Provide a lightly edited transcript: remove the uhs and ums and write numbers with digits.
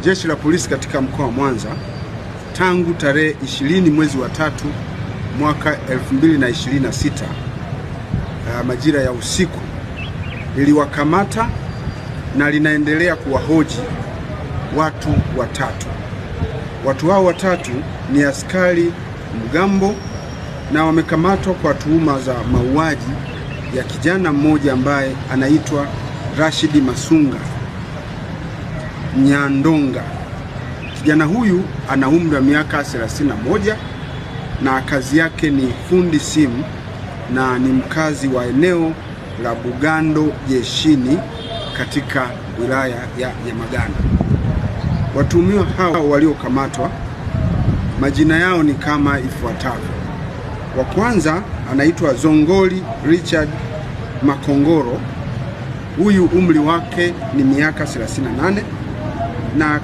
Jeshi la polisi katika mkoa wa Mwanza tangu tarehe 20 mwezi wa 3 mwaka 2026 majira ya usiku liliwakamata na linaendelea kuwahoji watu watatu. Watu hao watatu ni askari mgambo na wamekamatwa kwa tuhuma za mauaji ya kijana mmoja ambaye anaitwa Rashidi Masunga Nyandonga. Kijana huyu ana umri wa miaka 31 na kazi yake ni fundi simu na ni mkazi wa eneo la Bugando Jeshini katika wilaya ya Nyamagana. Watuhumiwa hao waliokamatwa majina yao ni kama ifuatavyo. Wa kwanza anaitwa Zongoli Richard Makongoro. Huyu umri wake ni miaka 38 na